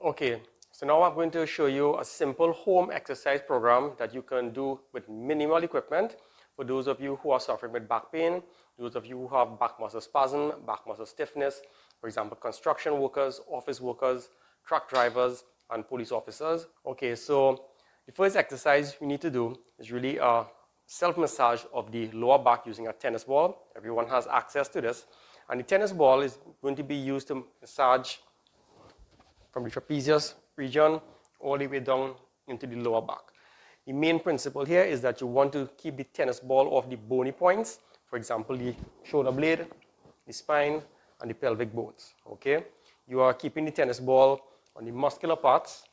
Okay, so now I'm going to show you a simple home exercise program that you can do with minimal equipment for those of you who are suffering with back pain, those of you who have back muscle spasm, back muscle stiffness, for example, construction workers, office workers, truck drivers, and police officers. Okay, so the first exercise you need to do is really a self-massage of the lower back using a tennis ball. Everyone has access to this. And the tennis ball is going to be used to massage from the trapezius region all the way down into the lower back. The main principle here is that you want to keep the tennis ball off the bony points, for example, the shoulder blade, the spine, and the pelvic bones. Okay? You are keeping the tennis ball on the muscular parts.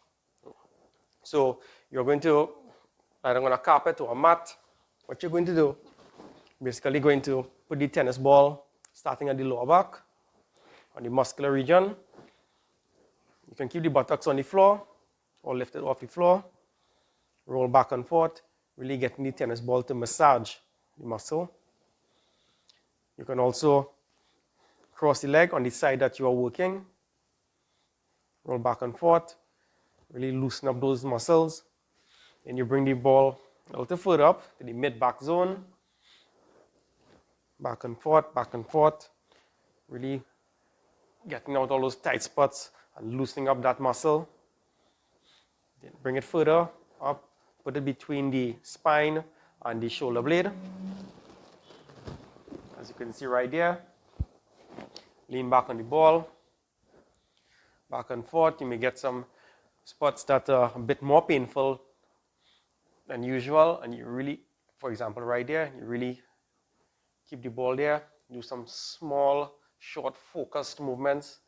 So you're going to, either on a carpet or a mat, what you're going to do, basically going to put the tennis ball starting at the lower back, on the muscular region. You can keep the buttocks on the floor or lift it off the floor. Roll back and forth, really getting the tennis ball to massage the muscle. You can also cross the leg on the side that you are working. Roll back and forth, really loosen up those muscles. Then you bring the ball a little further up to the mid-back zone. Back and forth, really getting out all those tight spots and loosening up that muscle. Then bring it further up, put it between the spine and the shoulder blade. As you can see right there, lean back on the ball, back and forth. You may get some spots that are a bit more painful than usual, and you really, for example, right there, you really keep the ball there, do some small, short, focused movements.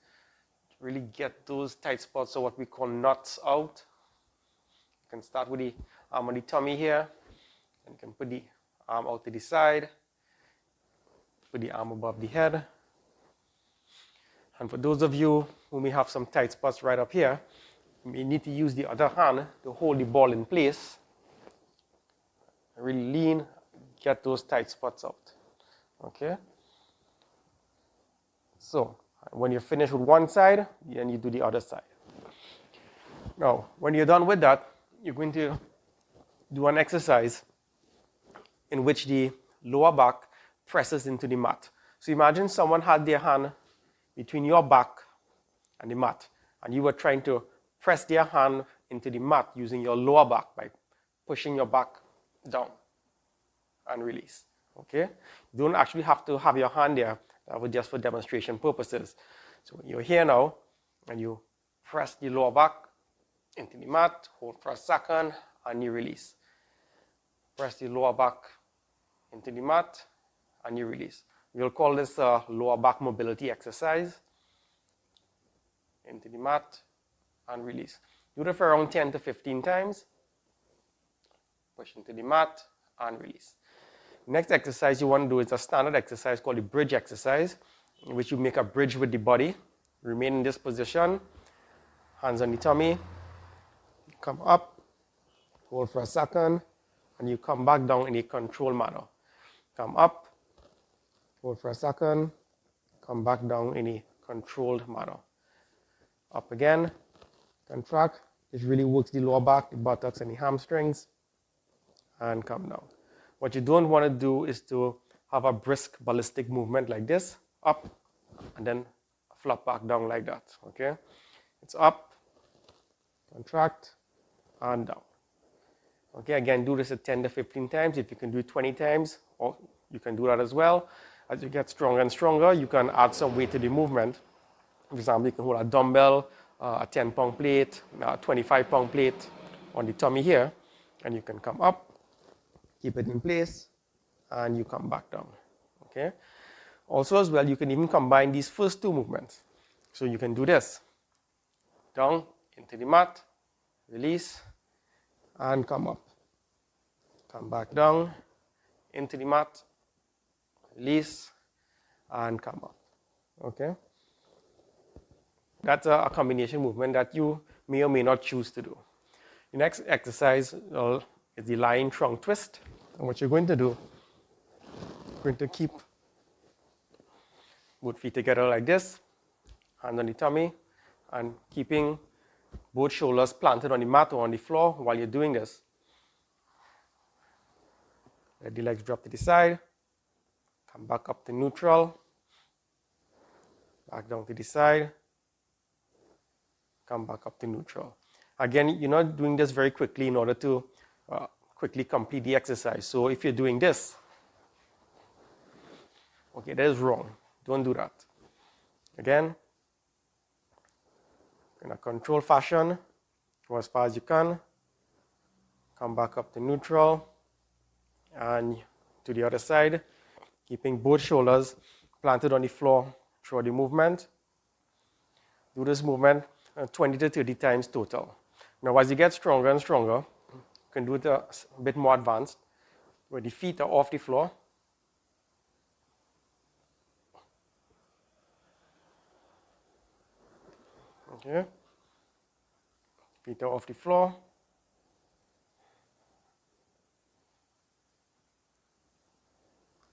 Really get those tight spots, or what we call knots, out. You can start with the arm on the tummy here, and you can put the arm out to the side, put the arm above the head. And for those of you who may have some tight spots right up here, you may need to use the other hand to hold the ball in place. Really lean, get those tight spots out. Okay? So, when you're finished with one side, then you do the other side. Now, when you're done with that, you're going to do an exercise in which the lower back presses into the mat. So imagine someone had their hand between your back and the mat, and you were trying to press their hand into the mat using your lower back by pushing your back down and release. Okay? You don't actually have to have your hand there. That was just for demonstration purposes. So you're here now, and you press the lower back into the mat, hold for a second, and you release. Press the lower back into the mat, and you release. We'll call this a lower back mobility exercise. Into the mat, and release. Do that for around 10 to 15 times. Push into the mat, and release. Next exercise you want to do is a standard exercise called the bridge exercise, in which you make a bridge with the body. Remain in this position, hands on the tummy, come up, hold for a second, and you come back down in a controlled manner. Come up, hold for a second, come back down in a controlled manner. Up again, contract. This really works the lower back, the buttocks, and the hamstrings, and come down. What you don't want to do is to have a brisk ballistic movement like this, up, and then flop back down like that, okay? It's up, contract, and down. Okay, again, do this at 10 to 15 times. If you can do it 20 times, or you can do that as well. As you get stronger and stronger, you can add some weight to the movement. For example, you can hold a dumbbell, a 10-pound plate, a 25-pound plate on the tummy here, and you can come up, keep it in place, and you come back down. Okay. Also as well, you can even combine these first two movements. So you can do this. Down, into the mat, release, and come up. Come back down, into the mat, release, and come up. Okay. That's a combination movement that you may or may not choose to do. The next exercise is the lying trunk twist. And what you're going to do, you're going to keep both feet together like this, hand on the tummy, and keeping both shoulders planted on the mat or on the floor while you're doing this. Let the legs drop to the side. Come back up to neutral. Back down to the side. Come back up to neutral. Again, you're not doing this very quickly in order to quickly complete the exercise. So if you're doing this, okay, that is wrong. Don't do that. Again, in a controlled fashion, go as far as you can. Come back up to neutral. And to the other side, keeping both shoulders planted on the floor throughout the movement. Do this movement 20 to 30 times total. Now, as you get stronger and stronger, you can do it a bit more advanced, where the feet are off the floor. Okay. Feet are off the floor.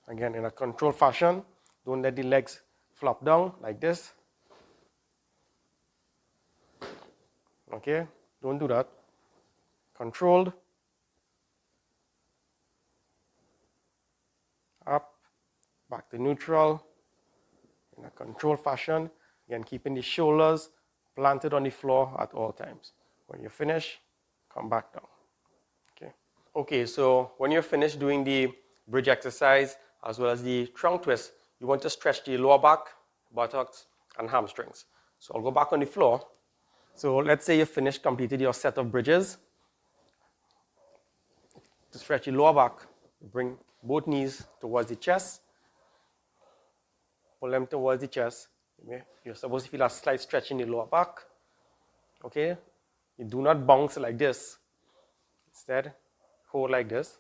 Again, in a controlled fashion. Don't let the legs flop down like this. Okay, don't do that. Controlled. Up, back to neutral. In a controlled fashion. Again, keeping the shoulders planted on the floor at all times. When you finish, come back down. Okay, so when you're finished doing the bridge exercise as well as the trunk twist, you want to stretch the lower back, buttocks, and hamstrings. So I'll go back on the floor. So let's say you finished, completed your set of bridges. To stretch the lower back, bring both knees towards the chest. Pull them towards the chest. You're supposed to feel a slight stretch in the lower back. Okay? You do not bounce like this. Instead, hold like this.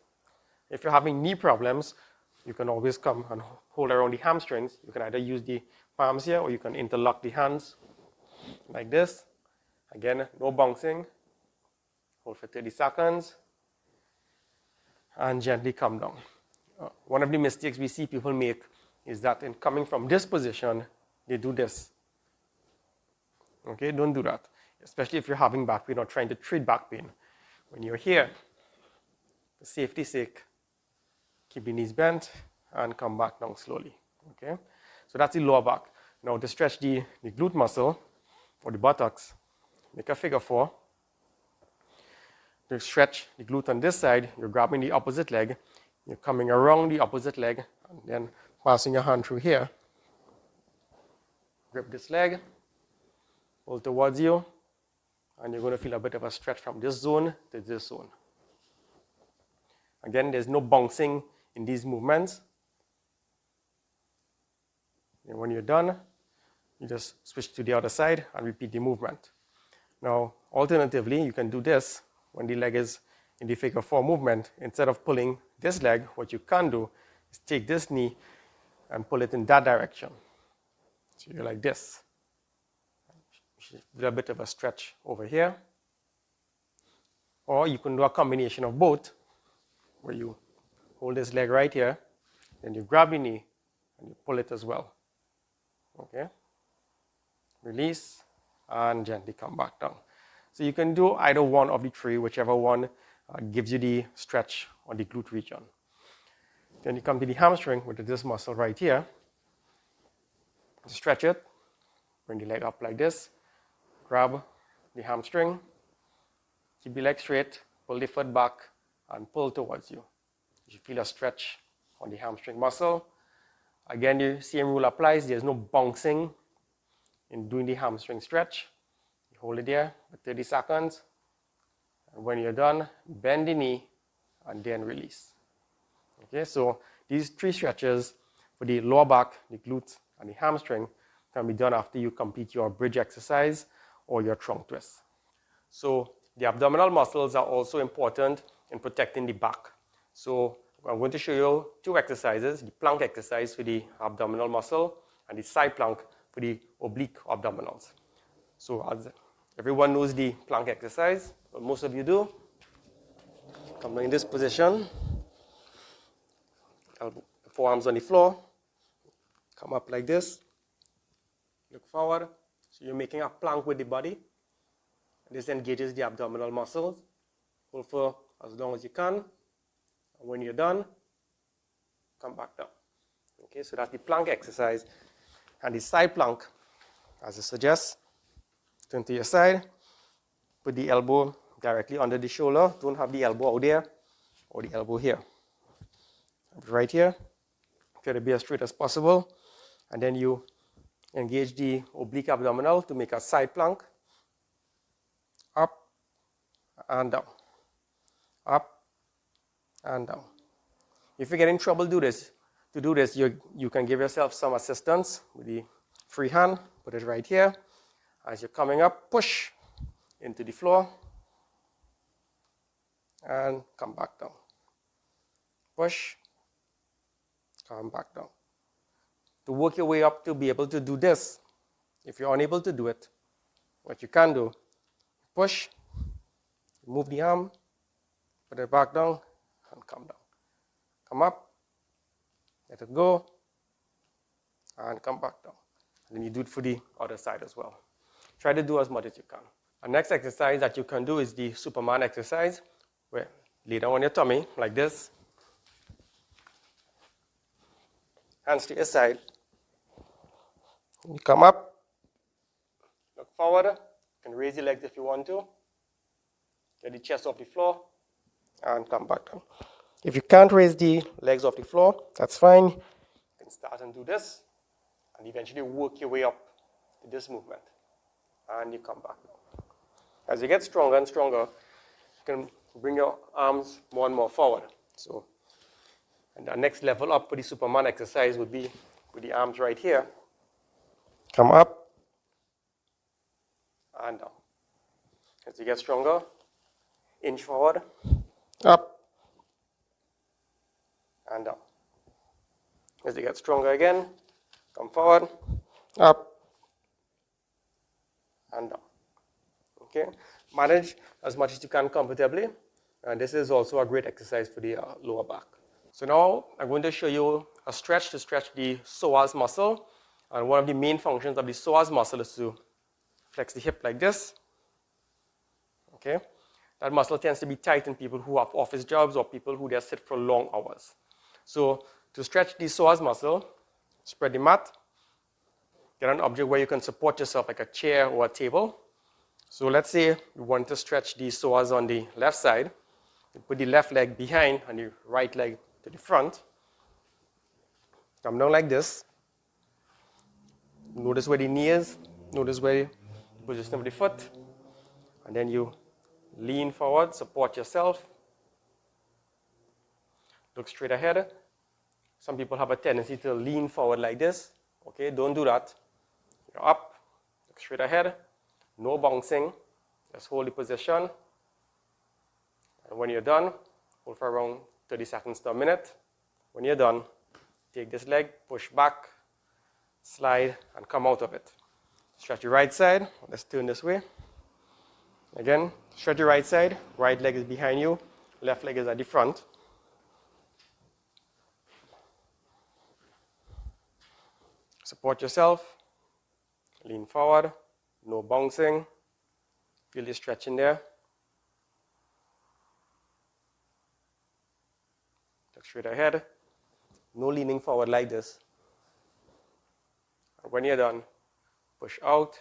If you're having knee problems, you can always come and hold around the hamstrings. You can either use the palms here or you can interlock the hands like this. Again, no bouncing. Hold for 30 seconds. And gently come down. One of the mistakes we see people make is that in coming from this position, they do this. Okay, don't do that. Especially if you're having back pain or trying to treat back pain. When you're here, for safety's sake, keep the knees bent and come back down slowly. Okay, so that's the lower back. Now to stretch the glute muscle or the buttocks, make a figure 4. To stretch the glute on this side, you're grabbing the opposite leg, you're coming around the opposite leg, and then passing your hand through here. Grip this leg, pull towards you, and you're going to feel a bit of a stretch from this zone to this zone. Again, there's no bouncing in these movements. And when you're done, you just switch to the other side and repeat the movement. Now, alternatively, you can do this when the leg is in the figure 4 movement. Instead of pulling this leg, what you can do is take this knee and pull it in that direction. So you're like this. Do a bit of a stretch over here. Or you can do a combination of both, where you hold this leg right here, then you grab your knee and you pull it as well. Okay? Release and gently come back down. So you can do either one of the 3, whichever one gives you the stretch on the glute region. Then you come to the hamstring with this muscle right here. Stretch it, bring the leg up like this, grab the hamstring, keep the leg straight, pull the foot back, and pull towards you. You feel a stretch on the hamstring muscle. Again, the same rule applies. There's no bouncing in doing the hamstring stretch. You hold it there for 30 seconds. And when you're done, bend the knee and then release. Okay, so these 3 stretches for the lower back, the glutes, and the hamstring can be done after you complete your bridge exercise or your trunk twist. So the abdominal muscles are also important in protecting the back. So I'm going to show you 2 exercises, the plank exercise for the abdominal muscle and the side plank for the oblique abdominals. So as everyone knows the plank exercise, well, most of you do. Come in this position, forearms on the floor, come up like this, look forward. So you're making a plank with the body. This engages the abdominal muscles. Hold for as long as you can. And when you're done, come back down. Okay, so that's the plank exercise. And the side plank, as it suggests, turn to your side, put the elbow directly under the shoulder. Don't have the elbow out there or the elbow here. Right here. Try to be as straight as possible. And then you engage the oblique abdominal to make a side plank. Up and down. Up and down. If you get in trouble, to do this, you can give yourself some assistance with the free hand. Put it right here. As you're coming up, push into the floor and come back down. Push, come back down. To work your way up to be able to do this, if you're unable to do it, what you can do, push, move the arm, put it back down, and come down. Come up, let it go, and come back down. And then you do it for the other side as well. Try to do as much as you can. The next exercise that you can do is the Superman exercise, where lay down on your tummy like this. Hands to your side. You come up, look forward. You can raise your legs if you want to. Get the chest off the floor and come back down. If you can't raise the legs off the floor, that's fine. You can start and do this and eventually work your way up to this movement. And you come back down. As you get stronger and stronger, you can bring your arms more and more forward. So, and the next level up for the Superman exercise would be with the arms right here. Come up and down. As you get stronger, inch forward, up and down. As you get stronger again, come forward, up and down. Okay, manage as much as you can comfortably, and this is also a great exercise for the lower back. So now I'm going to show you a stretch to stretch the psoas muscle, and one of the main functions of the psoas muscle is to flex the hip like this. Okay, that muscle tends to be tight in people who have office jobs or people who just sit for long hours. So to stretch the psoas muscle, spread the mat, get an object where you can support yourself like a chair or a table. So let's say you want to stretch the psoas on the left side. You put the left leg behind and the right leg to the front. Come down like this. Notice where the knee is. Notice where the position of the foot. And then you lean forward, support yourself. Look straight ahead. Some people have a tendency to lean forward like this. Okay, don't do that. You're up, look straight ahead. No bouncing. Just hold the position. And when you're done, hold for around 30 seconds to a minute. When you're done, take this leg, push back, slide, and come out of it. Stretch your right side. Let's turn this way. Again, stretch your right side. Right leg is behind you. Left leg is at the front. Support yourself. Lean forward. No bouncing. Feel the stretch in there. Look straight ahead. No leaning forward like this. And when you're done, push out,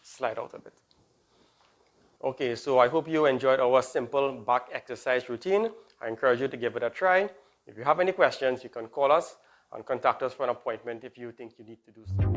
slide out a bit. Okay, so I hope you enjoyed our simple back exercise routine. I encourage you to give it a try. If you have any questions, you can call us and contact us for an appointment if you think you need to do so.